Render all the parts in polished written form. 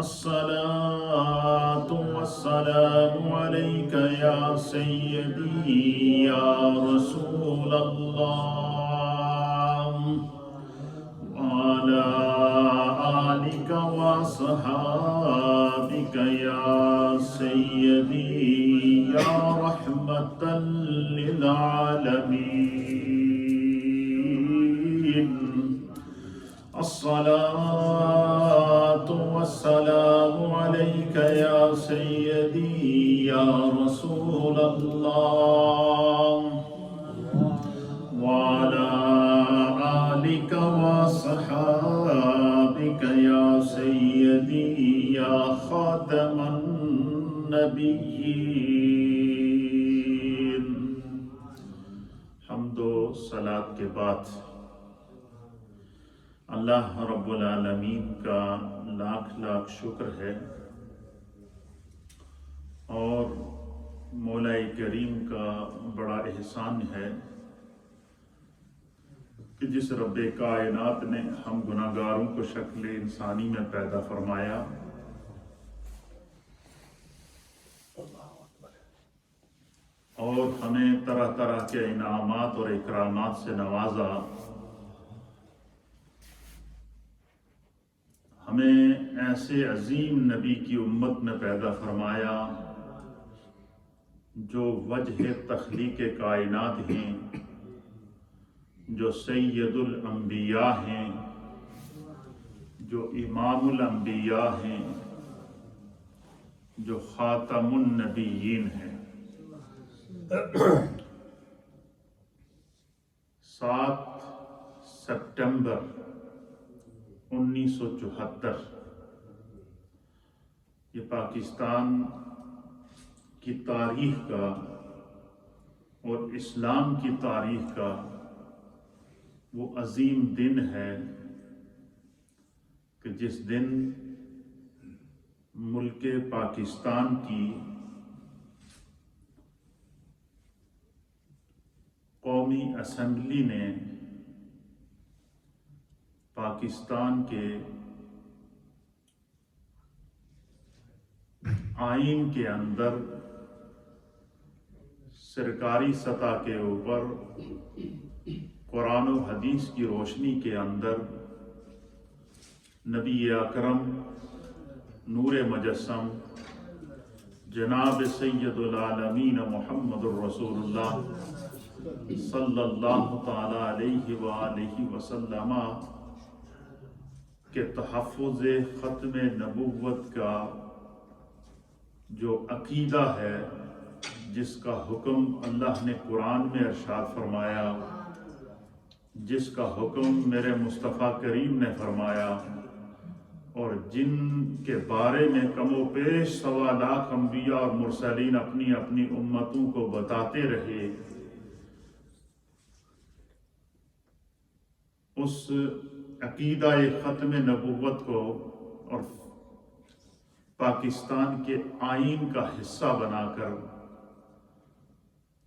الصلاة والسلام عليك يا سيدي يا رسول الله وعلى آلك وصحابك يا سيدي يا رحمة للعالمين. الصلاة والسلام عليك يا سيدي يا رسول الله وعلى آلك وصحابك يا سيدي يا خاتم النبيين. حمد و صلاة کے بعد اللہ رب العالمین کا لاکھ لاکھ شکر ہے اور مولا کریم کا بڑا احسان ہے کہ جس رب کائنات نے ہم گناہگاروں کو شکل انسانی میں پیدا فرمایا اور ہمیں طرح طرح کے انعامات اور اکرامات سے نوازا، ہمیں ایسے عظیم نبی کی امت میں پیدا فرمایا جو وجہ تخلیق کائنات ہیں، جو سید الانبیاء ہیں، جو امام الانبیاء ہیں، جو خاتم النبیین ہیں۔ 7 سپٹمبر 1974 یہ پاکستان کی تاریخ کا اور اسلام کی تاریخ کا وہ عظیم دن ہے کہ جس دن ملک پاکستان کی قومی اسمبلی نے پاکستان کے آئین کے اندر سرکاری سطح کے اوپر قرآن و حدیث کی روشنی کے اندر نبی اکرم نور مجسم جناب سید العالمین محمد الرسول اللہ صلی اللہ تعالی علیہ وآلہ وسلم کہ تحفظ ختم نبوت کا جو عقیدہ ہے، جس کا حکم اللہ نے قرآن میں ارشاد فرمایا، جس کا حکم میرے مصطفیٰ کریم نے فرمایا، اور جن کے بارے میں کم و بیش 1.25 لاکھ انبیاء اور مرسلین اپنی اپنی امتوں کو بتاتے رہے، اس عقیدہ ختم نبوت کو اور پاکستان کے آئین کا حصہ بنا کر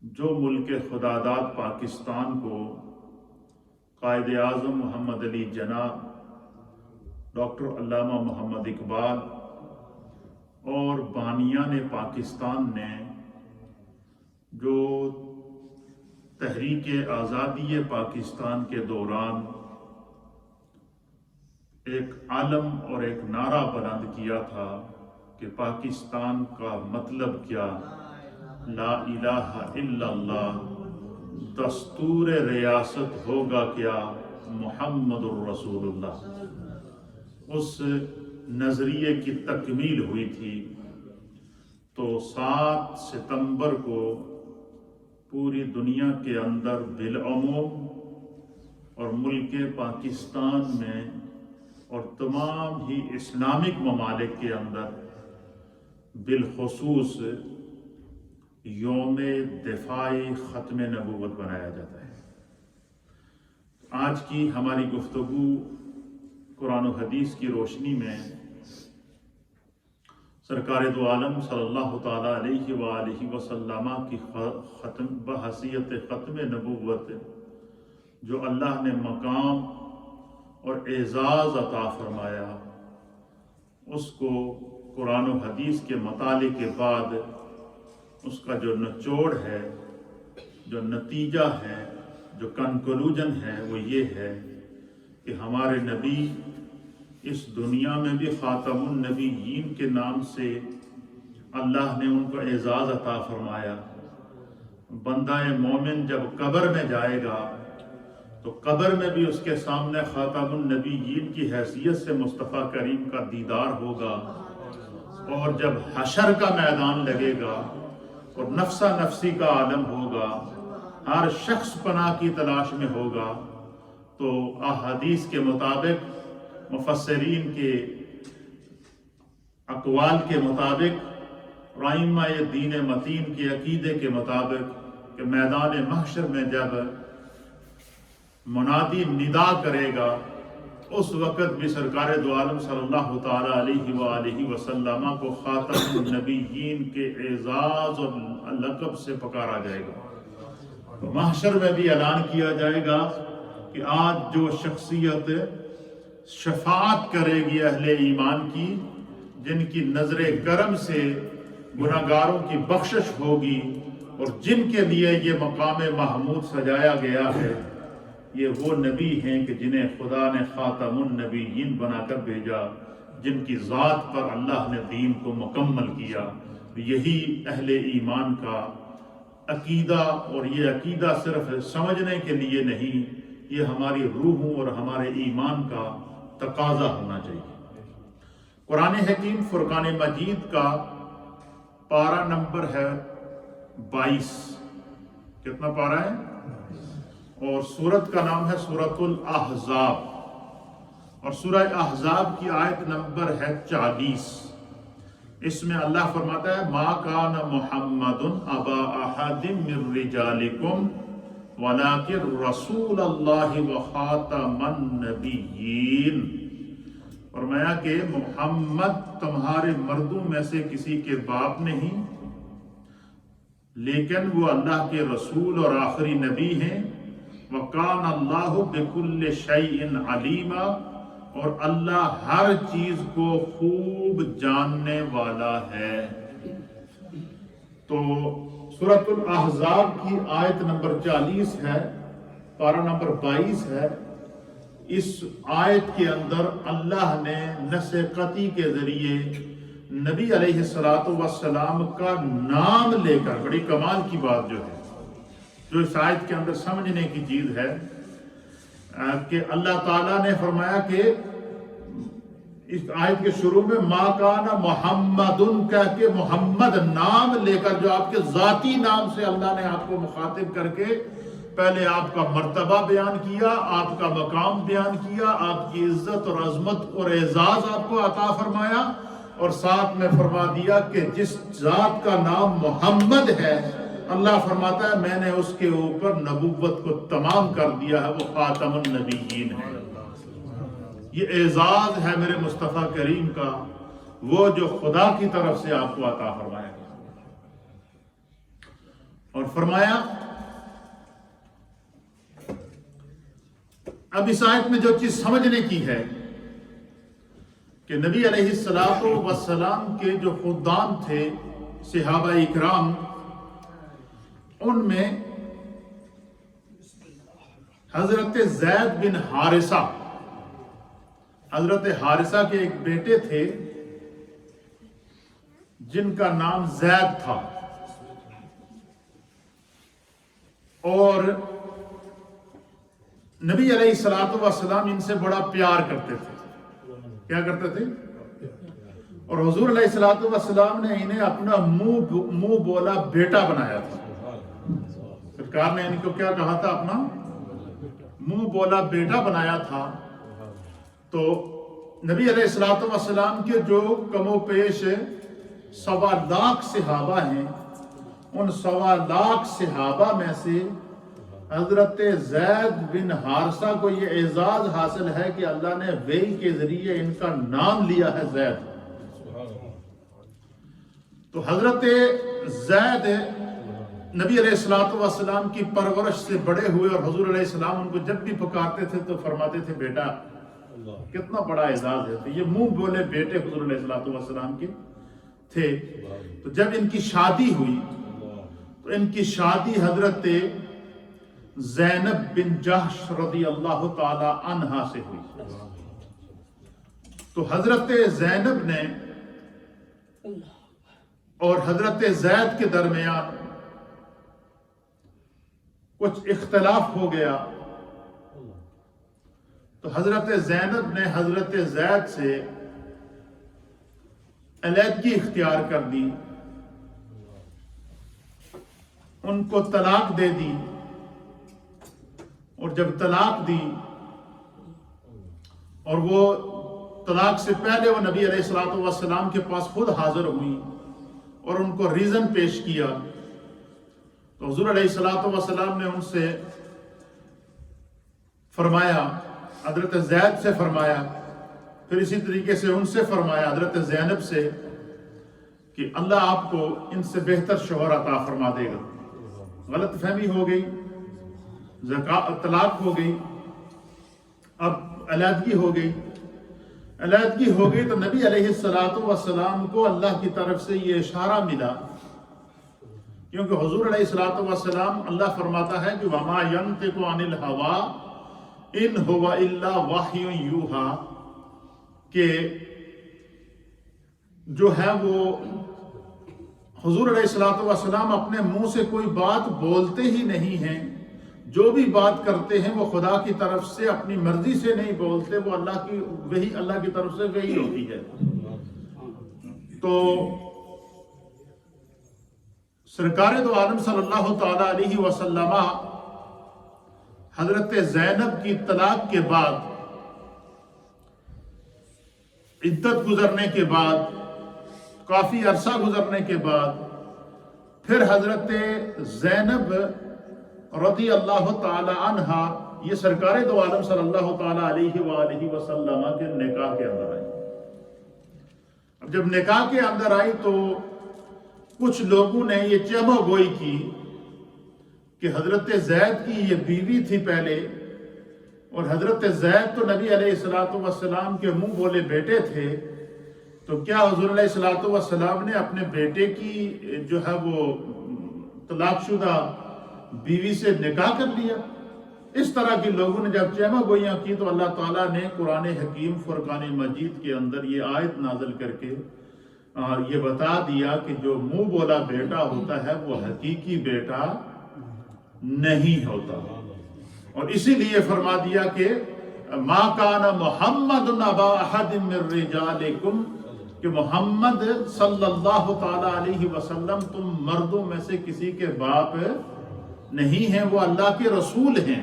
جو ملک خداداد پاکستان کو قائد اعظم محمد علی جناح، ڈاکٹر علامہ محمد اقبال اور بانیان پاکستان نے جو تحریک آزادی پاکستان کے دوران ایک عالم اور ایک نعرہ بلند کیا تھا کہ پاکستان کا مطلب کیا، لا الہ الا اللہ، دستور ریاست ہوگا کیا، محمد الرسول اللہ، اس نظریے کی تکمیل ہوئی تھی۔ تو 7 ستمبر کو پوری دنیا کے اندر بالعموم اور ملک پاکستان میں اور تمام ہی اسلامک ممالک کے اندر بالخصوص یوم دفاع ختم نبوت منایا جاتا ہے۔ آج کی ہماری گفتگو قرآن و حدیث کی روشنی میں سرکار دو عالم صلی اللہ تعالی علیہ وآلہ وسلم کی بحیثیت ختم نبوت جو اللہ نے مقام اور اعزاز عطا فرمایا، اس کو قرآن و حدیث کے مطالعے کے بعد اس کا جو نچوڑ ہے، جو نتیجہ ہے، جو کنکلوژن ہے، وہ یہ ہے کہ ہمارے نبی اس دنیا میں بھی خاتم النبیین کے نام سے اللہ نے ان کو اعزاز عطا فرمایا۔ بندہ مومن جب قبر میں جائے گا تو قبر میں بھی اس کے سامنے خاتم النبیین کی حیثیت سے مصطفیٰ کریم کا دیدار ہوگا، اور جب حشر کا میدان لگے گا اور نفسا نفسی کا عالم ہوگا، ہر شخص پناہ کی تلاش میں ہوگا، تو احادیث کے مطابق، مفسرین کے اقوال کے مطابق، ائمہ دین متین کے عقیدے کے مطابق، کہ میدان محشر میں جب منادی ندا کرے گا، اس وقت بھی سرکار دو عالم صلی اللہ تعالی علیہ وآلہ وسلم کو خاتم النبیین کے اعزاز اور لقب سے پکارا جائے گا۔ تو محشر میں بھی اعلان کیا جائے گا کہ آج جو شخصیت شفاعت کرے گی اہل ایمان کی، جن کی نظر کرم سے گناہگاروں کی بخشش ہوگی، اور جن کے لیے یہ مقام محمود سجایا گیا ہے، یہ وہ نبی ہیں کہ جنہیں خدا نے خاتم النبیین بنا کر بھیجا، جن کی ذات پر اللہ نے دین کو مکمل کیا۔ یہی اہل ایمان کا عقیدہ، اور یہ عقیدہ صرف سمجھنے کے لیے نہیں، یہ ہماری روحوں اور ہمارے ایمان کا تقاضا ہونا چاہیے۔ قرآن حکیم فرقان مجید کا پارہ نمبر ہے 22۔ کتنا پارہ ہے؟ اور سورت کا نام ہے سورۃ الاحزاب، اور سورہ احزاب کی آیت نمبر ہے 40۔ اس میں اللہ فرماتا ہے ما کان محمد ابا احد من رجالکم ولکن رسول اللہ وخاتم النبیین۔ فرمایا کہ محمد تمہارے مردوں میں سے کسی کے باپ نہیں، لیکن وہ اللہ کے رسول اور آخری نبی ہیں۔ وَقَانَ اللَّهُ بِكُلِّ شَيْءٍ عَلِيمًا، اور اللہ ہر چیز کو خوب جاننے والا ہے۔ تو سورۃ الاحزاب کی آیت نمبر 40 ہے، پارہ نمبر 22 ہے۔ اس آیت کے اندر اللہ نے نص قطعی کے ذریعے نبی علیہ السلام کا نام لے کر، بڑی کمال کی بات جو ہے، جو اس آیت کے اندر سمجھنے کی چیز ہے، کہ اللہ تعالیٰ نے فرمایا کہ اس آیت کے شروع میں ما کان محمد کہہ کے محمد نام لے کر، جو آپ کے ذاتی نام سے اللہ نے آپ کو مخاطب کر کے پہلے آپ کا مرتبہ بیان کیا، آپ کا مقام بیان کیا، آپ کی عزت اور عظمت اور اعزاز آپ کو عطا فرمایا، اور ساتھ میں فرما دیا کہ جس ذات کا نام محمد ہے، اللہ فرماتا ہے میں نے اس کے اوپر نبوت کو تمام کر دیا ہے، وہ خاتم النبیین ہے۔ یہ اعزاز ہے میرے مصطفیٰ کریم کا، وہ جو خدا کی طرف سے آپ کو عطا فرمایا گیا۔ اور فرمایا اب اس آیت میں جو چیز سمجھنے کی ہے کہ نبی علیہ السلام کے جو خدام تھے صحابہ اکرام، ان میں حضرت زید بن حارثہ، حضرت حارثہ کے ایک بیٹے تھے جن کا نام زید تھا، اور نبی علیہ السلام ان سے بڑا پیار کرتے تھے۔ کیا کرتے تھے؟ اور حضور علیہ السلام نے انہیں اپنا منہ بولا بیٹا بنایا تھا۔ سرکار نے ان کو کیا کہا تھا؟ اپنا منہ بولا بیٹا بنایا تھا۔ تو نبی علیہ السلام کے جو کم و پیش 1.25 لاکھ صحابہ ہیں، ان 1.25 لاکھ صحابہ میں سے حضرت زید بن حارثہ کو یہ اعزاز حاصل ہے کہ اللہ نے وحی کے ذریعے ان کا نام لیا ہے زید۔ تو حضرت زید نبی علیہ السلام کی پرورش سے بڑے ہوئے، اور حضور علیہ السلام ان کو جب بھی پکارتے تھے تو فرماتے تھے بیٹا، کتنا بڑا اعزاز ہے. تو یہ منہ بولے بیٹے حضور علیہ الصلوۃ والسلام کے تھے. تو جب ان کی شادی ہوئی تو ان کی شادی حضرت زینب بن جحش رضی اللہ تعالی عنہا سے ہوئی. تو حضرت زینب نے اور حضرت زید کے درمیان کچھ اختلاف ہو گیا. تو حضرت زینب نے حضرت زید سے علیحدگی اختیار کر دی، ان کو طلاق دے دی. اور جب طلاق دی اور وہ طلاق سے پہلے وہ نبی علیہ الصلوۃ والسلام کے پاس خود حاضر ہوئی اور ان کو ریزن پیش کیا، تو حضور علیہ الصلوۃ والسلام نے ان سے فرمایا، حضرت زید سے فرمایا، پھر اسی طریقے سے ان سے فرمایا حضرت زینب سے کہ اللہ آپ کو ان سے بہتر شوہر عطا فرما دے گا. غلط فہمی ہو گئی، طلاق ہو گئی، اب علیحدگی ہو گئی. علیحدگی ہو گئی تو نبی علیہ الصلوۃ والسلام کو اللہ کی طرف سے یہ اشارہ ملا، کیونکہ حضور علیہ الصلوۃ والسلام اللہ فرماتا ہے کہ وما ينطق عن الهوى ان هو الا وحی یوحى، کہ جو ہے وہ حضور علیہ الصلوۃ والسلام اپنے منہ سے کوئی بات بولتے ہی نہیں ہیں، جو بھی بات کرتے ہیں وہ خدا کی طرف سے اپنی مرضی سے نہیں بولتے، وہ اللہ کی طرف سے وحی ہوتی ہے. تو سرکار دو عالم صلی اللہ تعالی علیہ وسلم حضرت زینب کی طلاق کے بعد، عدت گزرنے کے بعد، کافی عرصہ گزرنے کے بعد، پھر حضرت زینب رضی اللہ تعالی عنہا یہ سرکار دو عالم صلی اللہ تعالی علیہ وآلہ وسلم کے نکاح کے اندر آئی. اب جب نکاح کے اندر آئی تو کچھ لوگوں نے یہ چہمہ گوئی کی کہ حضرت زید کی یہ بیوی تھی پہلے، اور حضرت زید تو نبی علیہ الصلوۃ والسلام کے منہ بولے بیٹے تھے، تو کیا حضور علیہ الصلوۃ والسلام نے اپنے بیٹے کی جو ہے وہ طلاق شدہ بیوی سے نکاح کر لیا؟ اس طرح کی لوگوں نے جب چہمہ گوئیاں کی تو اللہ تعالیٰ نے قرآن حکیم فرقان مجید کے اندر یہ آیت نازل کر کے یہ بتا دیا کہ جو منہ بولا بیٹا ہوتا ہے وہ حقیقی بیٹا نہیں ہوتا. اور اسی لیے فرما دیا کہ ما کان محمد ابا احد من رجالکم، کہ محمد صلی اللہ تعالی علیہ وسلم تم مردوں میں سے کسی کے باپ نہیں ہیں، وہ اللہ کے رسول ہیں.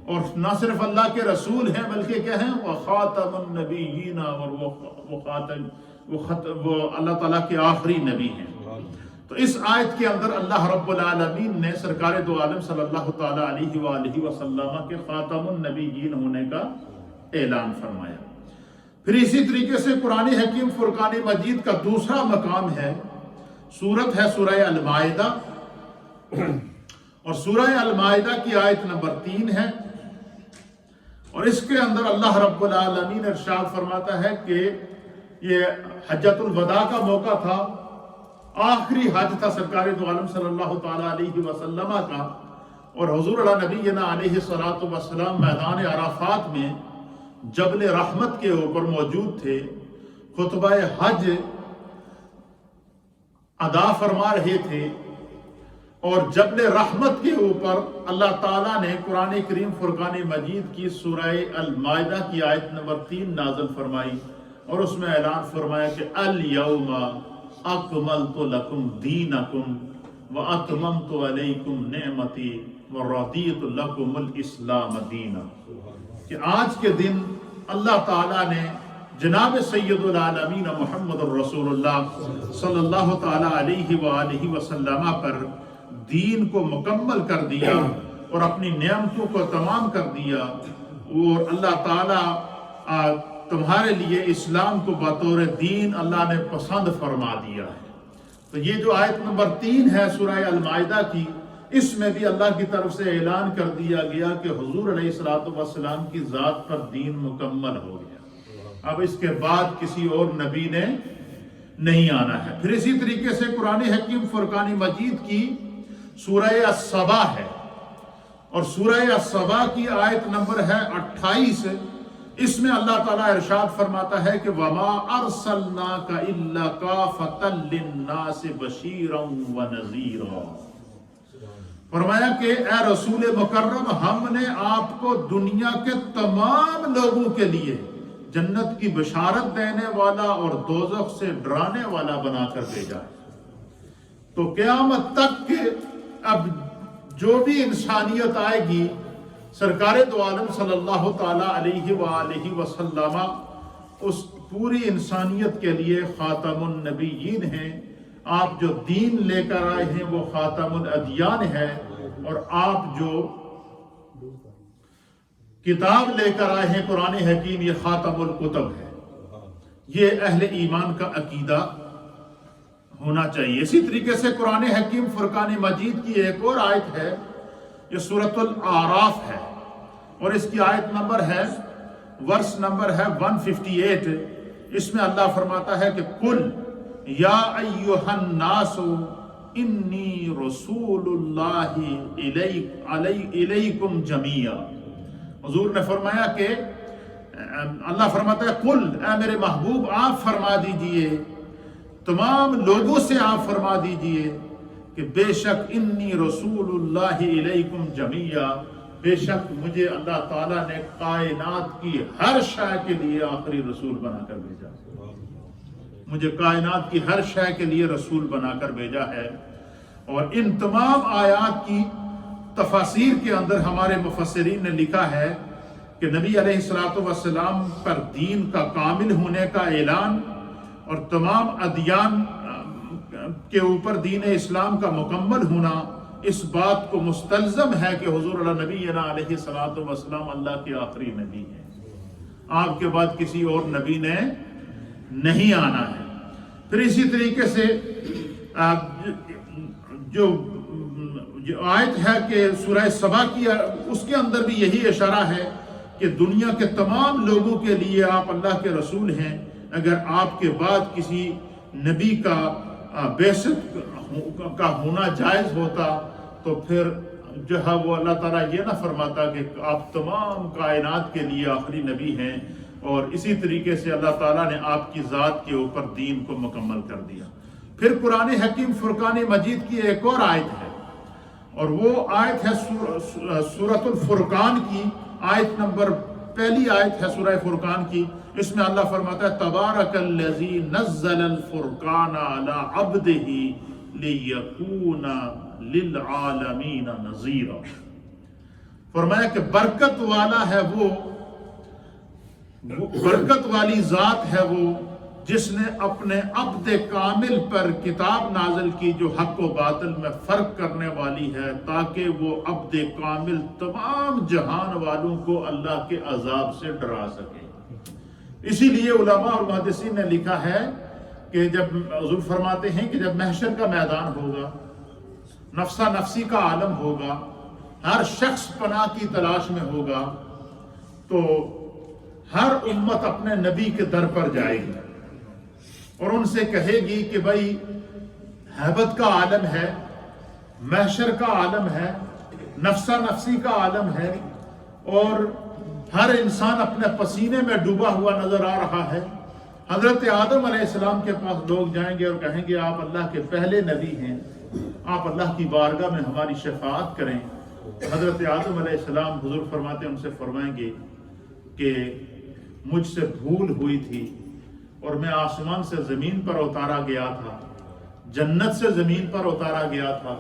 اور نہ صرف اللہ کے رسول ہیں بلکہ کیا ہیں، وخاتم النبیین، اور وہ اللہ تعالیٰ کے آخری نبی ہیں. تو اس آیت کے اندر اللہ رب العالمین نے سرکار دو عالم صلی اللہ تعالی علیہ وآلہ وسلم کے خاتم النبیین ہونے کا اعلان فرمایا. پھر اسی طریقے سے قرآن حکیم فرقان مجید کا دوسرا مقام ہے، سورت ہے سورہ المائدہ، اور سورہ المائدہ کی آیت نمبر 3 ہے. اور اس کے اندر اللہ رب العالمین ارشاد فرماتا ہے کہ یہ حجۃ الوداع کا موقع تھا، آخری حج تھا سرکار دو عالم صلی اللہ تعالی علیہ وسلم کا، اور حضور علیہ نبینا علیہ الصلوۃ والسلام میدان عرفات میں جبل رحمت کے اوپر موجود تھے، خطبہ حج ادا فرما رہے تھے. اور جبل رحمت کے اوپر اللہ تعالیٰ نے قرآن کریم فرقان مجید کی سورہ المائدہ کی آیت نمبر 3 نازل فرمائی، اور اس میں اعلان فرمایا کہ الیوم اکملت لکم دینکم واتممت علیکم نعمتی ورضیت لکم الاسلام دینا، کہ آج کے دن اللہ تعالیٰ نے جناب سید العالمین محمد الرسول اللہ صلی اللہ تعالی علیہ وآلہ وسلم پر دین کو مکمل کر دیا اور اپنی نعمتوں کو تمام کر دیا، اور اللہ تعالیٰ تمہارے لیے اسلام کو بطور دین اللہ نے پسند فرما دیا ہے. تو یہ جو آیت نمبر 3 ہے سورہ المائدہ کی، اس میں بھی اللہ کی طرف سے اعلان کر دیا گیا کہ حضور علیہ الصلوۃ والسلام کی ذات پر دین مکمل ہو گیا، اب اس کے بعد کسی اور نبی نے نہیں آنا ہے۔ پھر اسی طریقے سے قرآن حکیم فرقان مجید کی سورہ السبا ہے، اور سورہ السبا کی آیت نمبر ہے 28۔ اس میں اللہ تعالیٰ ارشاد فرماتا ہے کہ وَمَا أَرْسَلْنَاكَ إِلَّا كَافَةً لِلنَّاسِ بَشِيرًا وَنَذِيرًا۔ فرمایا کہ اے رسول مکرم، ہم نے آپ کو دنیا کے تمام لوگوں کے لیے جنت کی بشارت دینے والا اور دوزخ سے ڈرانے والا بنا کر بھیجا ہے۔ تو قیامت تک کہ اب جو بھی انسانیت آئے گی، سرکار دو عالم صلی اللہ تعالی علیہ وآلہ وسلم اس پوری انسانیت کے لیے خاتم النبیین ہیں۔ آپ جو دین لے کر آئے ہیں وہ خاتم الادیان ہے، اور آپ جو کتاب لے کر آئے ہیں قرآن حکیم، یہ خاتم الکتب ہے۔ یہ اہل ایمان کا عقیدہ ہونا چاہیے۔ اسی طریقے سے قرآن حکیم فرقان مجید کی ایک اور آیت ہے، یہ سورۃ الاعراف ہے، اور اس کی آیت نمبر ہے، ورس نمبر ہے 158۔ اس میں اللہ فرماتا ہے کہ قل یا ایھا الناس انی رسول اللہ الیکم جمیعا۔ حضور نے فرمایا کہ اللہ فرماتا ہے قل، اے میرے محبوب آپ فرما دیجئے، تمام لوگوں سے آپ فرما دیجئے کہ بے شک انی رسول اللہ الیکم جمیعا، بے شک مجھے اللہ تعالیٰ نے کائنات کی ہر شے کے لیے آخری رسول بنا کر بھیجا، مجھے کائنات کی ہر شے کے لیے رسول بنا کر بھیجا ہے۔ اور ان تمام آیات کی تفاسیر کے اندر ہمارے مفسرین نے لکھا ہے کہ نبی علیہ الصلوۃ والسلام پر دین کا کامل ہونے کا اعلان اور تمام ادیان کے اوپر دین اسلام کا مکمل ہونا اس بات کو مستلزم ہے کہ حضور علیہ نبینا علیہ الصلوۃ والسلام اللہ کے آخری نبی ہیں، آپ کے بعد کسی اور نبی نے نہیں آنا ہے۔ پھر اسی طریقے سے جو آیت ہے کہ سورہ سبا کی، اس کے اندر بھی یہی اشارہ ہے کہ دنیا کے تمام لوگوں کے لیے آپ اللہ کے رسول ہیں۔ اگر آپ کے بعد کسی نبی کا بعثت کا ہونا جائز ہوتا تو پھر جو ہے وہ اللہ تعالیٰ یہ نہ فرماتا کہ آپ تمام کائنات کے لیے آخری نبی ہیں، اور اسی طریقے سے اللہ تعالیٰ نے آپ کی ذات کے اوپر دین کو مکمل کر دیا۔ پھر قرآن حکیم فرقان مجید کی ایک اور آیت ہے، اور وہ آیت ہے سورۃ الفرقان کی آیت نمبر، پہلی آیت ہے سورہ فرقان کی۔ اس میں اللہ فرماتا ہے تبارک الذی نزل الفرقان علی عبدہ لیکون للعالمین نذیرا۔ فرمایا کہ برکت والا ہے وہ برکت والی ذات ہے وہ جس نے اپنے عبد کامل پر کتاب نازل کی جو حق و باطل میں فرق کرنے والی ہے، تاکہ وہ عبد کامل تمام جہان والوں کو اللہ کے عذاب سے ڈرا سکے۔ اسی لیے علماء اور محدثین نے لکھا ہے کہ جب حضور فرماتے ہیں کہ جب محشر کا میدان ہوگا، نفسا نفسی کا عالم ہوگا، ہر شخص پناہ کی تلاش میں ہوگا، تو ہر امت اپنے نبی کے در پر جائے گی اور ان سے کہے گی کہ بھائی ہیبت کا عالم ہے، محشر کا عالم ہے، نفسا نفسی کا عالم ہے، اور ہر انسان اپنے پسینے میں ڈوبا ہوا نظر آ رہا ہے۔ حضرت آدم علیہ السلام کے پاس لوگ جائیں گے اور کہیں گے آپ اللہ کے پہلے نبی ہیں، آپ اللہ کی بارگاہ میں ہماری شفاعت کریں۔ حضرت آدم علیہ السلام حضور فرماتے ہیں، ان سے فرمائیں گے کہ مجھ سے بھول ہوئی تھی اور میں آسمان سے زمین پر اتارا گیا تھا، جنت سے زمین پر اتارا گیا تھا،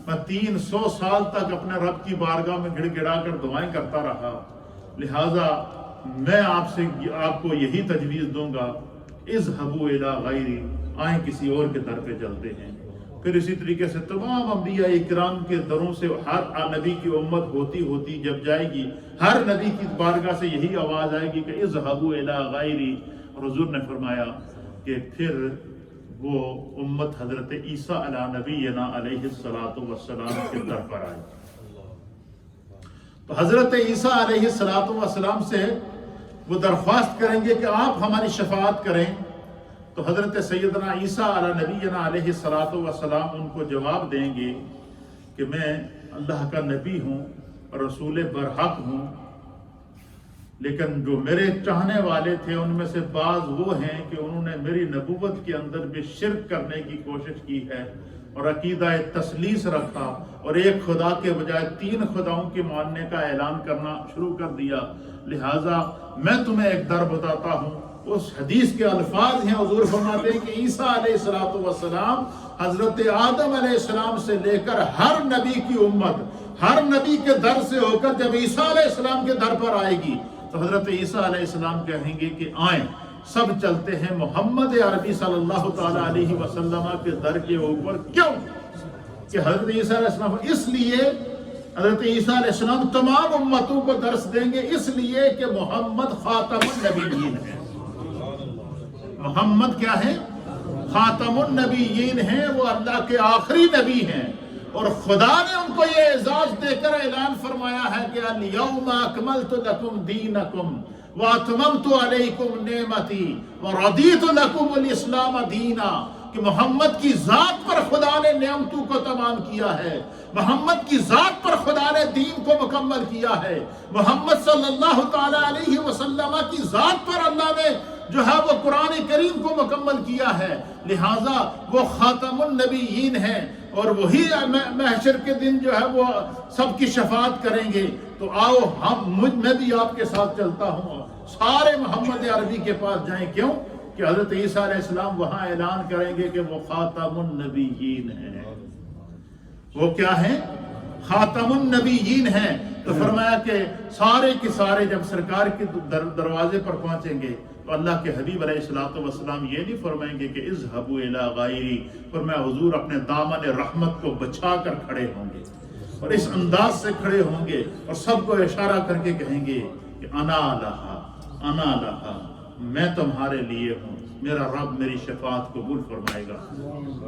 میں 300 سال تک اپنے رب کی بارگاہ میں گڑ گڑا کر دعائیں کرتا رہا، لہٰذا میں آپ کو یہی تجویز دوں گا، اذهبوا الی غیری، آئیں کسی اور کے در پہ چلتے ہیں۔ پھر اسی طریقے سے تمام انبیاء اکرام کے دروں سے ہر نبی کی امت ہوتی ہوتی جب جائے گی، ہر نبی کی بارگاہ سے یہی آواز آئے گی کہ اذهبوا الی غیری، اور حضور نے فرمایا کہ پھر وہ امت حضرت عیسیٰ علی نبینا علیہ الصلاۃ والسلام کے در پر آئی. تو حضرت عیسیٰ علیہ الصلاۃ والسلام سے وہ درخواست کریں گے کہ آپ ہماری شفاعت کریں. تو حضرت سیدنا عیسیٰ علی نبینا علیہ الصلاۃ والسلام ان کو جواب دیں گے کہ میں اللہ کا نبی ہوں اور رسول برحق ہوں، لیکن جو میرے چاہنے والے تھے ان میں سے بعض وہ ہیں کہ انہوں نے میری نبوت کے اندر بھی شرک کرنے کی کوشش کی ہے اور عقیدہ تثلیث رکھا اور ایک خدا کے بجائے 3 خداؤں کے ماننے کا اعلان کرنا شروع کر دیا. لہٰذا میں تمہیں ایک در بتاتا ہوں. اس حدیث کے الفاظ ہیں، حضور فرماتے ہیں کہ عیسیٰ علیہ الصلوۃ والسلام حضرت آدم علیہ السلام سے لے کر ہر نبی کی امت ہر نبی کے در سے ہو کر جب عیسیٰ علیہ السلام کے در پر آئے گی تو حضرت عیسیٰ علیہ السلام کہیں گے کہ آئیں سب چلتے ہیں محمد عربی صلی اللہ تعالی علیہ وسلم کے در کے اوپر. کیوں کہ حضرت عیسیٰ علیہ السلام اس لیے حضرت عیسیٰ علیہ السلام تمام امتوں کو درس دیں گے اس لیے کہ محمد خاتم النبیین ہے. محمد کیا ہے؟ خاتم النبیین ہیں، وہ اللہ کے آخری نبی ہیں. اور خدا نے ان کو یہ اعزاز دے کر اعلان فرمایا ہے کہ الیوم اکملت لکم دینکم واتممت علیکم نعمتی ورضیت لکم الاسلام دینا. کہ محمد کی ذات پر خدا نے نعمتوں کو تمام کیا ہے، محمد کی ذات پر خدا نے دین کو مکمل کیا ہے، محمد صلی اللہ تعالی علیہ وسلم کی ذات پر اللہ نے جو ہے وہ قرآن کریم کو مکمل کیا ہے. لہٰذا وہ خاتم النبیین ہیں اور وہی محشر کے دن جو ہے وہ سب کی شفاعت کریں گے. تو آؤ میں بھی آپ کے ساتھ چلتا ہوں، سارے محمد عربی کے پاس جائیں. کیوں کہ حضرت عیسیٰ علیہ السلام وہاں اعلان کریں گے کہ وہ خاتم النبیین ہیں. وہ کیا ہیں؟ خاتم النبیین ہیں. تو فرمایا کہ سارے کے سارے جب سرکار کے دروازے پر پہنچیں گے تو اللہ کے حبیب علیہ الصلوۃ والسلام یہ نہیں فرمائیں گے کہ اذهبوا الی غیری. فرمایا حضور اپنے دامن رحمت کو بچا کر کھڑے ہوں گے اور اس انداز سے کھڑے ہوں گے اور سب کو اشارہ کر کے کہیں گے کہ انا لہا میں تمہارے لیے ہوں، میرا رب میری شفاعت قبول فرمائے گا.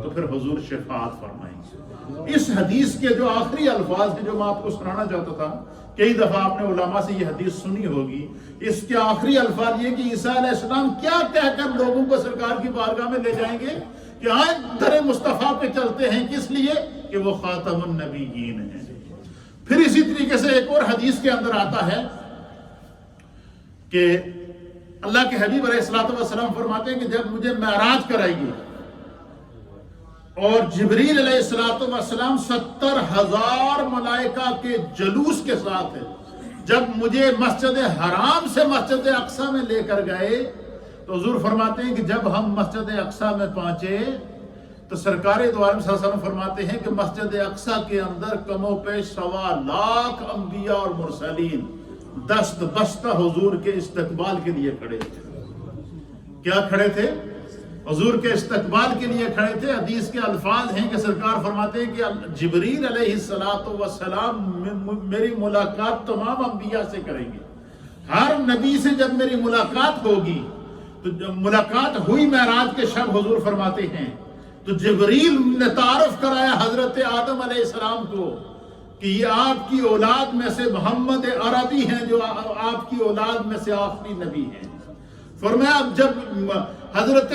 تو پھر حضور شفاعت فرمائیں گے. اس حدیث کے جو آخری الفاظ ہیں جو میں آپ کو سنانا چاہتا تھا، کئی دفعہ آپ نے علماء سے یہ حدیث سنی ہوگی. اس کے آخری الفاظ یہ کہ عیسیٰ علیہ السلام کیا کہہ کر لوگوں کو سرکار کی بارگاہ میں لے جائیں گے کہ آج در مصطفیٰ پہ چلتے ہیں. کس لیے؟ کہ وہ خاتم النبیین ہیں. پھر اسی طریقے سے ایک اور حدیث کے اندر آتا ہے کہ اللہ کے حبیب علیہ الصلوۃ والسلام فرماتے ہیں کہ جب مجھے معراج کرائے گی اور جبریل علیہ الصلوۃ والسلام 70,000 ملائکہ کے جلوس کے ساتھ ہے، جب مجھے مسجد حرام سے مسجد اقصی میں لے کر گئے تو حضور فرماتے ہیں کہ جب ہم مسجد اقصی میں پہنچے تو سرکار دو عالم صلی اللہ علیہ وسلم فرماتے ہیں کہ مسجد اقصی کے اندر کم و بیش 1.25 لاکھ انبیاء اور مرسلین دست بستہ حضور کے استقبال کے لیے کھڑے تھے. کیا کھڑے تھے؟ حضور کے استقبال کے لیے کھڑے تھے. حدیث کے الفاظ ہیں کہ سرکار فرماتے ہیں کہ جبریل علیہ السلام میری ملاقات تمام انبیاء سے کریں گے. ہر نبی سے جب میری ملاقات ہوگی تو جب ملاقات ہوئی معراج کے شب حضور فرماتے ہیں تو جبریل نے تعارف کرایا حضرت آدم علیہ السلام کو کہ یہ آپ کی اولاد میں سے محمد عربی ہیں جو آپ کی اولاد میں سے آخری نبی ہیں. فرمایا جب حضرت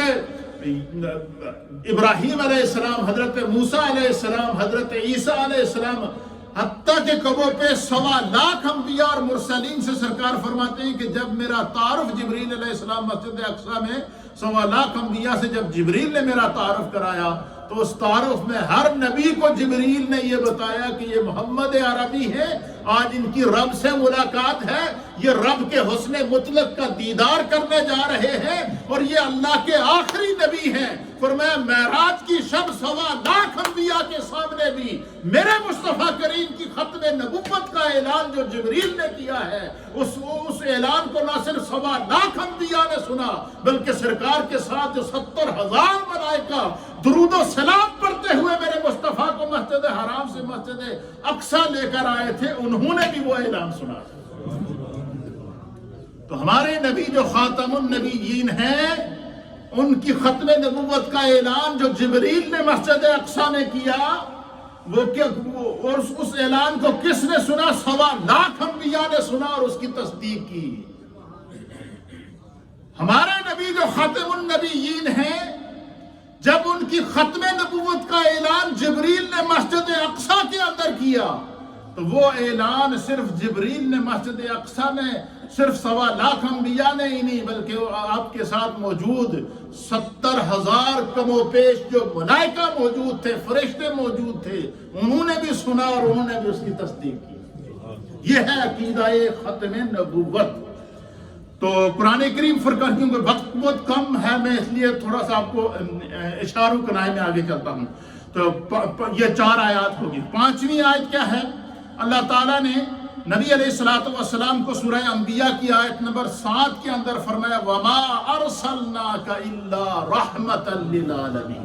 ابراہیم علیہ السلام، حضرت موسیٰ علیہ السلام، حضرت عیسیٰ علیہ السلام، حتیٰ کہ کبوں پہ 1.25 لاکھ انبیاء اور مرسلین سے سرکار فرماتے ہیں کہ جب میرا تعارف جبریل علیہ السلام مسجد اقصی میں 1.25 لاکھ انبیاء سے جب جبریل نے میرا تعارف کرایا تو اس تعارف میں ہر نبی کو جبریل نے یہ بتایا کہ یہ محمد عربی ہے، آج ان کی رب سے ملاقات ہے، یہ رب کے حسن مطلق کا دیدار کرنے جا رہے ہیں اور یہ اللہ کے آخری نبی ہیں. فرمایا معراج کی شب 1.25 لاکھ انبیاء کے سامنے بھی میرے مصطفیٰ کریم کی ختم نبوت کا اعلان جو جبریل نے کیا ہے اس اعلان کو نہ صرف 1.25 لاکھ انبیاء نے سنا بلکہ سرکار کے ساتھ جو 70,000 ملائکہ درود و سلام پڑھتے ہوئے میرے مصطفیٰ کو مسجد حرام سے مسجد اقصی لے کر آئے تھے، انہوں نے بھی وہ اعلان سنا. تو ہمارے نبی جو خاتم النبیین ہیں ان کی ختم نبوت کا اعلان جو جبریل نے مسجد اقصی میں کیا، اور اس اعلان کو کس نے سنا؟ 1.25 لاکھ انبیاء نے سنا اور اس کی تصدیق کی۔ ہمارے نبی جو خاتم النبیین ہیں، جب ان کی ختم نبوت کا اعلان جبریل نے مسجد اقصی کے اندر کیا، تو وہ اعلان صرف جبریل نے مسجد اقصی میں صرف 1.25 لاکھ انبیاء نے ہی نہیں، بلکہ آپ کے ساتھ موجود 70,000 کم و بیش جو ملائکہ موجود تھے، فرشتے موجود تھے، انہوں نے بھی سنا اور انہوں نے بھی اس کی تصدیق کی۔ یہ ہے عقیدہ ختم نبوت۔ تو قرآن کریم فرقان، کیونکہ وقت بہت کم ہے، میں اس لیے تھوڑا سا آپ کو اشاروں کنائے میں آگے چلتا ہوں۔ تو یہ 4 آیات ہوگی۔ 5ویں آیت کیا ہے؟ اللہ تعالیٰ نے نبی علیہ السلام کو سورہ انبیاء کی آیت نمبر 7 کے اندر فرمایا وَمَا أَرْسَلْنَاكَ إِلَّا رَحْمَةً لِّلْعَالَمِينَ،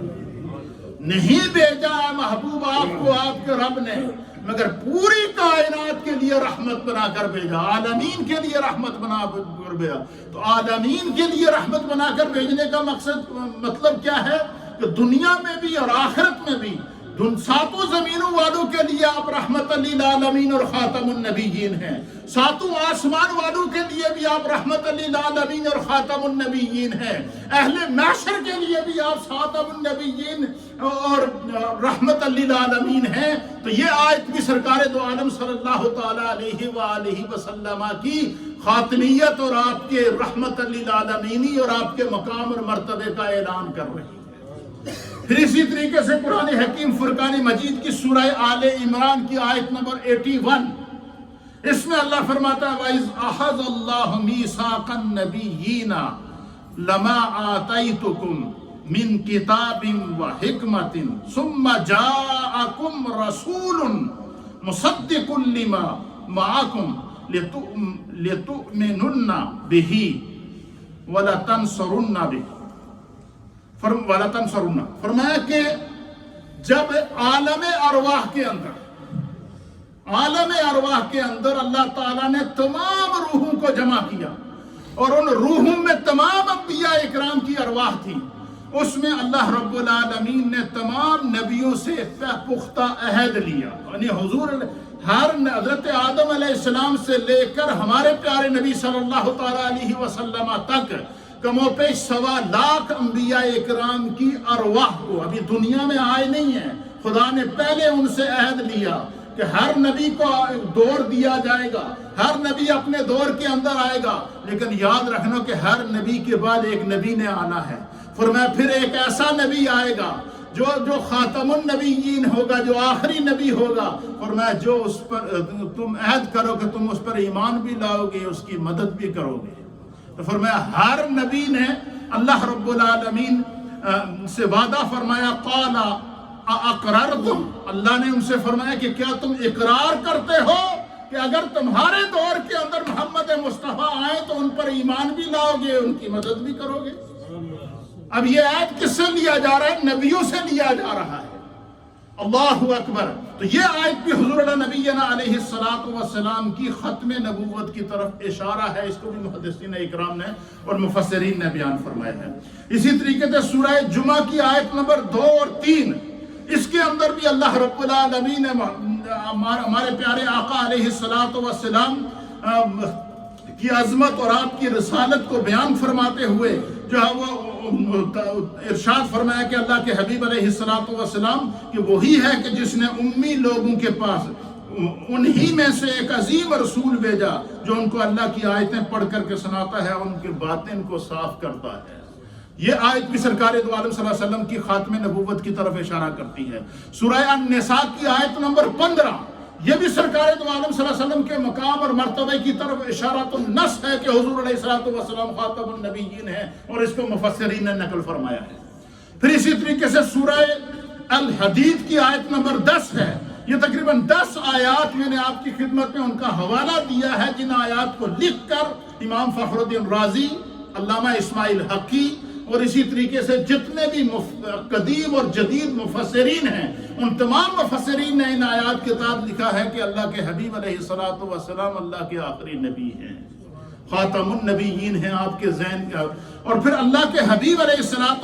نہیں بھیجا ہے محبوب آپ کو آپ کے رب نے مگر پوری کائنات کے لیے رحمت بنا کر بھیجا، عالمین کے لیے رحمت بنا کر بھیجا۔ تو عالمین کے لیے رحمت بنا کر بھیجنے کا مطلب کیا ہے؟ کہ دنیا میں بھی اور آخرت میں بھی 7 زمینوں والوں کے لیے آپ رحمت للعالمین اور خاتم النبیین ہیں، 7 آسمان والوں کے لیے بھی آپ رحمت للعالمین اور خاتم النبیین ہیں، اہل محشر کے لیے بھی آپ خاتم النبیین اور رحمت للعالمین ہیں۔ تو یہ آیت بھی سرکار دو عالم صلی اللہ تعالی علیہ وآلہ وسلم کی خاتمیت اور آپ کے رحمت للعالمینی اور آپ کے مقام اور مرتبے کا اعلان کر رہی ہے۔ پھر اسی طریقے سے قرآن حکیم فرقان مجید کی سورہ آل عمران کی آیت نمبر 81، اس میں اللہ فرماتا ہے وَإِذْ أَخَذَ اللَّهُ مِيثَاقَ النَّبِيِّينَ لَمَا آتَيْتُكُم مِّن كِتَابٍ وَحِكْمَةٍ ثُمَّ جَاءَكُمْ رَسُولٌ مُصَدِّقٌ لِّمَا مَعَكُمْ لِتُؤْمِنُنَّ بِهِ وَلَتَنصُرُنَّ بِهِ۔ فرمایا کہ جب عالم ارواح کے اندر اللہ تعالیٰ نے تمام روحوں کو جمع کیا اور ان روحوں میں تمام انبیاء اکرام کی ارواح تھی، اس میں اللہ رب العالمین نے تمام نبیوں سے پختہ عہد لیا، یعنی حضرت آدم علیہ السلام سے لے کر ہمارے پیارے نبی صلی اللہ تعالیٰ علیہ وسلم تک کم و بیش 1.25 لاکھ انبیاء اکرام کی ارواح کو ابھی دنیا میں آئے نہیں ہیں، خدا نے پہلے ان سے عہد لیا کہ ہر نبی کو دور دیا جائے گا، ہر نبی اپنے دور کے اندر آئے گا، لیکن یاد رکھنا کہ ہر نبی کے بعد ایک نبی نے آنا ہے۔ فرمایا پھر ایک ایسا نبی آئے گا جو خاتم النبیین ہوگا، جو آخری نبی ہوگا، فرمایا جو اس پر تم عہد کرو کہ تم اس پر ایمان بھی لاؤ گے، اس کی مدد بھی کرو گے۔ تو فرمایا ہر نبی نے اللہ رب العالمین سے وعدہ فرمایا قال اقررتم، اللہ نے ان سے فرمایا کہ کیا تم اقرار کرتے ہو کہ اگر تمہارے دور کے اندر محمد مصطفیٰ آئے تو ان پر ایمان بھی لاؤ گے، ان کی مدد بھی کرو گے؟ اب یہ آیت کس سے لیا جا رہا ہے؟ نبیوں سے لیا جا رہا ہے۔ اللہ اکبر۔ تو یہ آیت بھی حضور نبینا علیہ السلام کی ختم نبوت کی طرف اشارہ ہے، اس کو بھی محدثین اکرام نے اور مفسرین نے بیان فرمایا ہے۔ اسی طریقے سے سورہ جمعہ کی آیت نمبر 2 اور 3، اس کے اندر بھی اللہ رب العالمین نے ہمارے پیارے آقا علیہ السلام کی عظمت اور آپ کی رسالت کو بیان فرماتے ہوئے جو ہے وہ ارشاد فرمایا کہ اللہ کے حبیب علیہ السلام کہ وہی ہے کہ جس نے امی لوگوں کے پاس انہی میں سے ایک عظیم رسول بھیجا جو ان کو اللہ کی آیتیں پڑھ کر کے سناتا ہے، ان کے باطن کو صاف کرتا ہے۔ یہ آیت بھی سرکار دو عالم صلی اللہ علیہ وسلم کی خاتم نبوت کی طرف اشارہ کرتی ہے۔ سورہ النساء کی آیت نمبر 15، یہ بھی سرکار دو عالم صلی اللہ علیہ وسلم کے مقام اور مرتبے کی طرف اشارۃ النص ہے کہ حضور علیہ السلام خاتم النبیین ہیں، اور اس کو مفسرین نے نقل فرمایا ہے۔ پھر اسی طریقے سے سورہ الحدید کی آیت نمبر 10 ہے۔ یہ تقریباً 10 آیات میں نے آپ کی خدمت میں ان کا حوالہ دیا ہے، جن آیات کو لکھ کر امام فخر الدین رازی، علامہ اسماعیل حقی اور اسی طریقے سے جتنے بھی قدیم اور جدید مفسرین ہیں، ان تمام مفسرین نے ان آیات کے تحت لکھا ہے کہ اللہ کے حبیب علیہ السلام اللہ کے آخری نبی ہیں، خاتم النبیین ہیں، آپ کے ذہن کا۔ اور پھر اللہ کے حبیب علیہ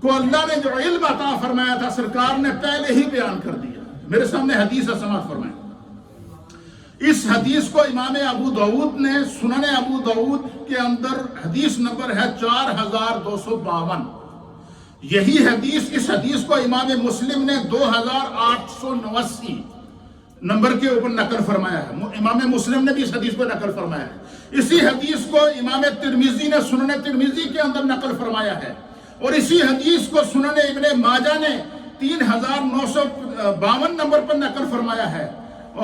کو اللہ نے جو علم عطا فرمایا تھا سرکار نے پہلے ہی بیان کر دیا. میرے سامنے حدیث سماعت فرمائیں. اس حدیث کو امام ابو داؤد نے سنن ابو داؤد کے اندر حدیث نمبر ہے 4252. یہی حدیث اس حدیث کو امام مسلم نے 2889 نمبر کے اوپر نقل فرمایا ہے. امام مسلم نے بھی اس حدیث کو نقل فرمایا ہے. اسی حدیث کو امام ترمذی نے سنن ترمذی کے اندر نقل فرمایا ہے. اور اسی حدیث کو سنن ابن ماجہ نے 3952 نمبر پر نقل فرمایا ہے.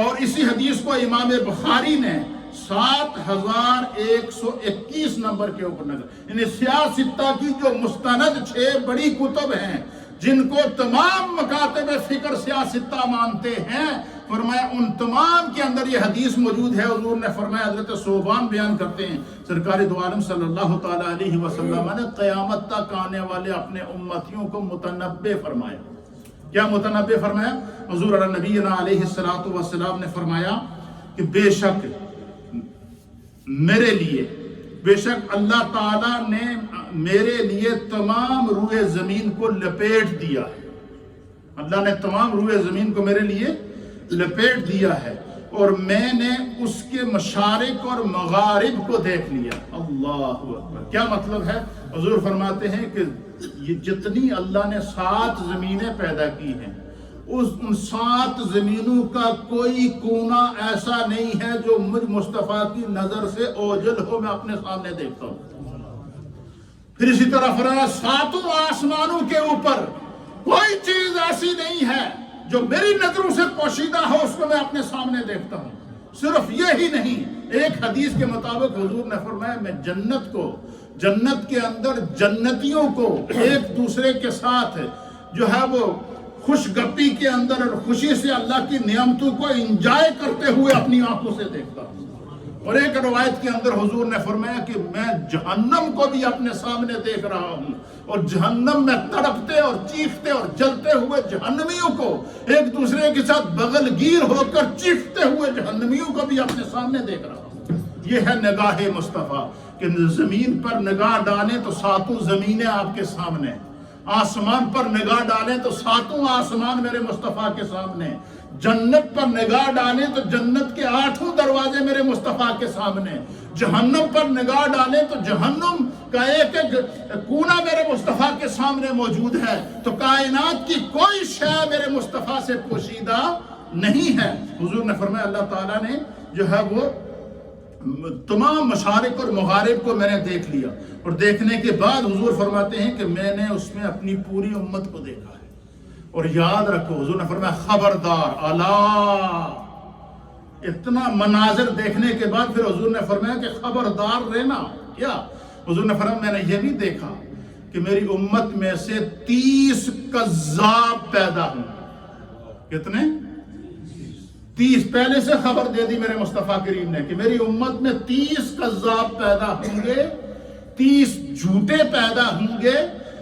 اور اسی حدیث کو امام بخاری نے 7121 نمبر کے اوپر نقل. یعنی سیاہ ستہ کی جو مستند 6 بڑی کتب ہیں جن کو تمام مکاتب فکر سیاہ ستہ مانتے ہیں، فرمایا ان تمام کے اندر یہ حدیث موجود ہے. حضور نے فرمایا، حضرت صوبان بیان کرتے ہیں، سرکار دو عالم صلی اللہ تعالی علیہ وسلم نے قیامت تک آنے والے اپنے امتیوں کو متنبع فرمایا. کیا متنبع فرمایا؟ حضور علی نبینا علیہ السلام نے فرمایا کہ بے شک میرے لیے، بے شک اللہ تعالیٰ نے میرے لیے تمام روئے زمین کو لپیٹ دیا ہے. اللہ نے تمام روئے زمین کو میرے لیے لپیٹ دیا ہے اور میں نے اس کے مشارق اور مغارب کو دیکھ لیا. اللہ اکبر. کیا مطلب ہے؟ حضور فرماتے ہیں کہ یہ جتنی اللہ نے 7 زمینیں پیدا کی ہیں، ان 7 زمینوں کا کوئی کونا ایسا نہیں ہے جو مجھ مصطفیٰ کی نظر سے اوجھل ہو، میں اپنے سامنے دیکھتا ہوں. پھر اسی طرح فرمایا 7 آسمانوں کے اوپر کوئی چیز ایسی نہیں ہے جو میری نظروں سے پوشیدہ ہو، اس کو میں اپنے سامنے دیکھتا ہوں. صرف یہی نہیں، ایک حدیث کے مطابق حضور نے فرمایا میں جنت کے اندر جنتیوں کو ایک دوسرے کے ساتھ جو ہے وہ خوش گپی کے اندر اور خوشی سے اللہ کی نعمتوں کو انجوائے کرتے ہوئے اپنی آنکھوں سے دیکھتا ہوں. اور ایک روایت کے اندر حضور نے فرمایا کہ میں جہنم کو بھی اپنے سامنے دیکھ رہا ہوں اور جہنم میں تڑپتے اور چیختے اور جلتے ہوئے جہنمیوں کو ایک دوسرے کے ساتھ بغل گیر ہو کر چیختے ہوئے جہنمیوں کو بھی اپنے سامنے دیکھ رہا ہوں. یہ ہے نگاہ مصطفیٰ کہ زمین پر نگاہ ڈالیں تو 7 زمینیں آپ کے سامنے، آسمان پر نگاہ ڈالیں تو 7 آسمان میرے مصطفیٰ کے سامنے، جنت پر نگاہ ڈالیں تو جنت کے 8 دروازے میرے مصطفیٰ کے سامنے، جہنم پر نگاہ ڈالیں تو جہنم کا ایک کونا میرے مصطفیٰ کے سامنے موجود ہے. تو کائنات کی کوئی شے میرے مصطفیٰ سے پوشیدہ نہیں ہے. حضور نے فرمایا اللہ تعالیٰ نے جو ہے وہ تمام مشارق اور مغارب کو میں نے دیکھ لیا. اور دیکھنے کے بعد حضور فرماتے ہیں کہ میں نے اس میں اپنی پوری امت کو دیکھا ہے. اور یاد رکھو، حضور نے فرمایا خبردار، الا، اتنا مناظر دیکھنے کے بعد پھر حضور نے فرمایا کہ خبردار رہنا. کیا؟ حضور نے فرمایا میں نے یہ بھی دیکھا کہ میری امت میں سے 30 کذاب پیدا ہوں. کتنے؟ 30. پہلے سے خبر دے دی میرے مصطفیٰ کریم نے کہ میری امت میں 30 کذاب پیدا ہوں گے، 30 جھوٹے پیدا ہوں گے،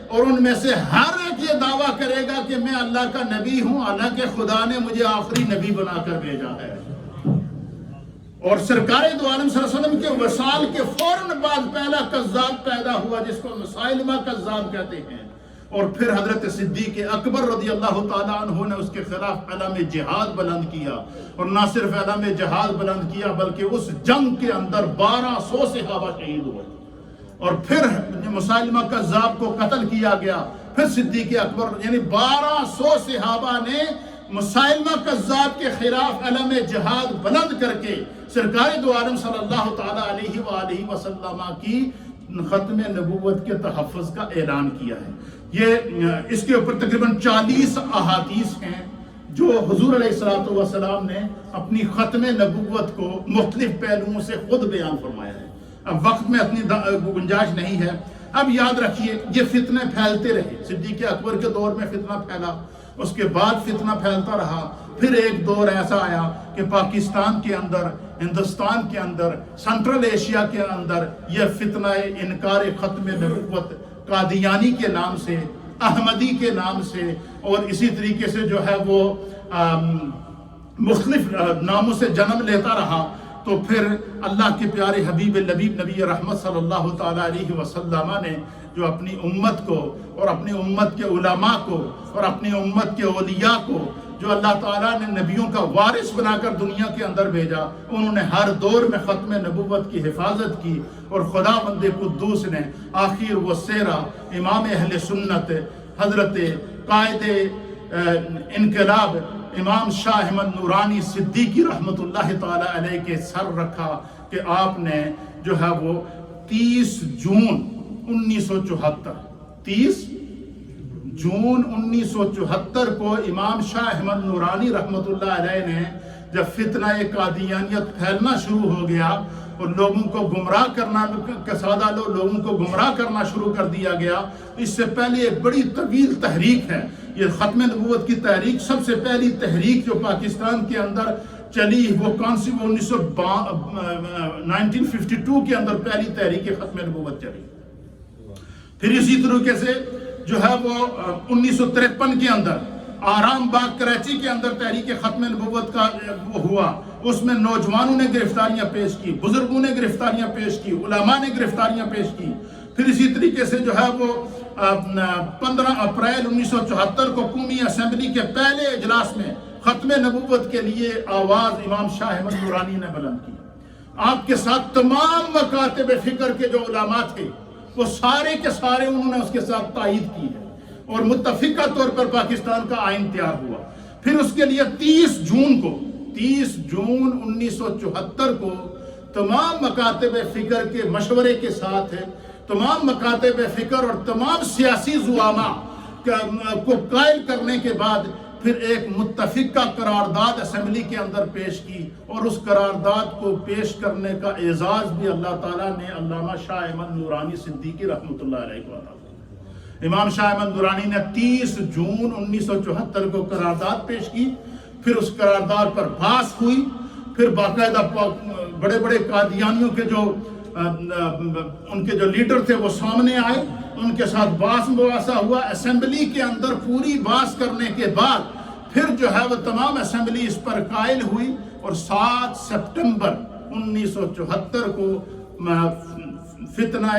اور ان میں سے ہر ایک یہ دعویٰ کرے گا کہ میں اللہ کا نبی ہوں، حالانکہ خدا نے مجھے آخری نبی بنا کر بھیجا ہے. اور سرکار دو عالم صلی اللہ علیہ وسلم کے وصال کے فوراً بعد پہلا کذاب پیدا ہوا جس کو مسائلمہ کذاب کہتے ہیں. اور پھر حضرت صدیق اکبر رضی اللہ تعالیٰ عنہ نے اس کے خلاف علم جہاد بلند کیا. اور نہ صرف علم جہاد بلند کیا بلکہ اس جنگ کے اندر 1200 صحابہ شہید ہوئے. اور پھر مسائلمہ کذاب کو قتل کیا گیا. پھر صدیق اکبر یعنی 1200 صحابہ نے مسائلمہ کذاب کے خلاف علم جہاد بلند کر کے سرکار دو عالم صلی اللہ تعالیٰ علیہ وآلہ وسلم کی ختم نبوت کے تحفظ کا اعلان کیا ہے. یہ اس کے اوپر تقریباً 40 احادیث ہیں جو حضور علیہ السلام نے اپنی ختم نبوت کو مختلف پہلوؤں سے خود بیان فرمایا ہے. اب وقت میں اتنی گنجائش نہیں ہے. اب یاد رکھیے یہ فتنے پھیلتے رہے. صدیق اکبر کے دور میں فتنہ پھیلا، اس کے بعد فتنہ پھیلتا رہا. پھر ایک دور ایسا آیا کہ پاکستان کے اندر، ہندوستان کے اندر، سنٹرل ایشیا کے اندر یہ فتنہ انکار ختم نبوت قادیانی کے نام سے، احمدی کے نام سے اور اسی طریقے سے جو ہے وہ مختلف ناموں سے جنم لیتا رہا. تو تو پھر اللہ کے پیارے حبیب لبیب نبی رحمت صلی اللہ تعالیٰ علیہ وسلم نے جو اپنی امت کو اور اپنی امت کے علماء کو اور اپنی امت کے اولیاء کو جو اللہ تعالیٰ نے نبیوں کا وارث بنا کر دنیا کے اندر بھیجا، انہوں نے ہر دور میں ختم نبوت کی حفاظت کی، اور خدا بند قدوس نے آخر وہ سیرا امام اہل سنت حضرت قائد انقلاب امام شاہ احمد نورانی صدیقی رحمت اللہ تعالیٰ علیہ کے سر رکھا کہ آپ نے جو ہے وہ 30 جون 1974 30 جون 1974 کو امام شاہ احمد نورانی رحمت اللہ علیہ نے جب فتنہ قادیانیت پھیلنا شروع ہو گیا اور لوگوں کو گمراہ کرنا لوگوں کو گمراہ کرنا شروع کر دیا گیا، اس سے پہلے ایک بڑی طویل تحریک ہے یہ ختم نبوت کی تحریک۔ سب سے پہلی تحریک جو پاکستان کے اندر چلی وہ کون سی؟ وہ 1952 کے اندر پہلی تحریک ختم نبوت چلی۔ پھر اسی طریقے سے جو ہے وہ 1953 کے اندر آرام باغ کراچی کے اندر تحریک ختم نبوت کا وہ ہوا، اس میں نوجوانوں نے گرفتاریاں پیش کی، بزرگوں نے گرفتاریاں پیش کی، علماء نے گرفتاریاں پیش کی۔ پھر اسی طریقے سے جو ہے وہ 15 اپریل 1974 کو قومی اسمبلی کے پہلے اجلاس میں ختم نبوت کے لیے آواز امام شاہ احمد نورانی نے بلند کی۔ آپ کے ساتھ تمام مکاتب فکر کے جو علماء تھے وہ سارے کے سارے انہوں نے اس کے ساتھ تائید کی ہے، اور متفقہ طور پر پاکستان کا آئین تیار ہوا۔ پھر اس کے لیے 30 جون 1974 کو تمام مکاتب فکر کے مشورے کے ساتھ تمام مکاتب فکر اور تمام سیاسی زعماء کو قائل کرنے کے بعد پھر ایک متفقہ قرارداد اسمبلی کے اندر پیش کی، اور اس قرارداد کو پیش کرنے کا اعزاز بھی اللہ تعالیٰ نے علامہ شاہ احمد نورانی صدیقی رحمۃ اللہ علیہ کو عطا کیا۔ امام شاہ احمد نورانی نے 30 جون 1974 کو قرارداد پیش کی، پھر اس قرارداد پر بحث ہوئی، پھر باقاعدہ بڑے بڑے قادیانیوں کے جو ان کے جو لیڈر تھے وہ سامنے آئے، ان کے ساتھ بحث مباحثہ ہوا اسمبلی کے اندر۔ پوری بحث کرنے کے بعد پھر جو ہے وہ تمام اسمبلی اس پر قائل ہوئی، اور 7 سپٹمبر 1974 کو فتنہ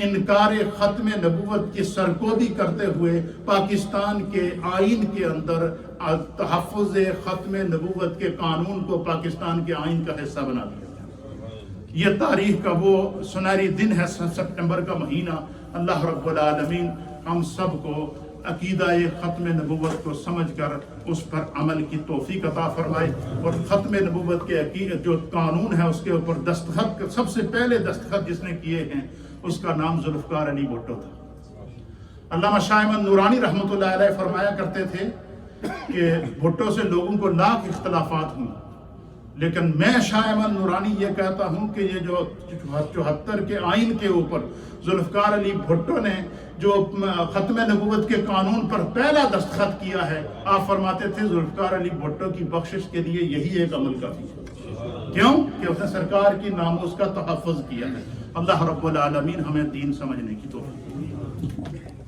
انکار ختم نبوت کی سرکوبی کرتے ہوئے پاکستان کے آئین کے اندر تحفظ ختم نبوت کے قانون کو پاکستان کے آئین کا حصہ بنا دیا۔ یہ تاریخ کا وہ سنہری دن ہے، سپٹمبر کا مہینہ۔ اللہ رب العالمین ہم سب کو عقیدہ ختم نبوت کو سمجھ کر اس پر عمل کی توفیق عطا فرمائے، اور ختم نبوت کے جو قانون ہے اس کے اوپر دستخط، سب سے پہلے دستخط جس نے کیے ہیں اس کا نام ذوالفقار علی بھٹو تھا۔ علامہ شاہ احمد نورانی رحمۃ اللہ علیہ فرمایا کرتے تھے کہ بھٹو سے لوگوں کو لاکھ اختلافات ہوں، لیکن میں شاہ احمد نورانی یہ کہتا ہوں کہ یہ جو 74 کے آئین کے اوپر ذوالفقار علی بھٹو نے جو ختم نبوت کے قانون پر پہلا دستخط کیا ہے، آپ فرماتے تھے ذوالفقار علی بھٹو کی بخشش کے لیے یہی ایک عمل کافی ہے۔ کیوں کہ اس نے سرکار کی ناموس کا تحفظ کیا ہے۔ اللہ رب العالمین ہمیں دین سمجھنے کی توفیق۔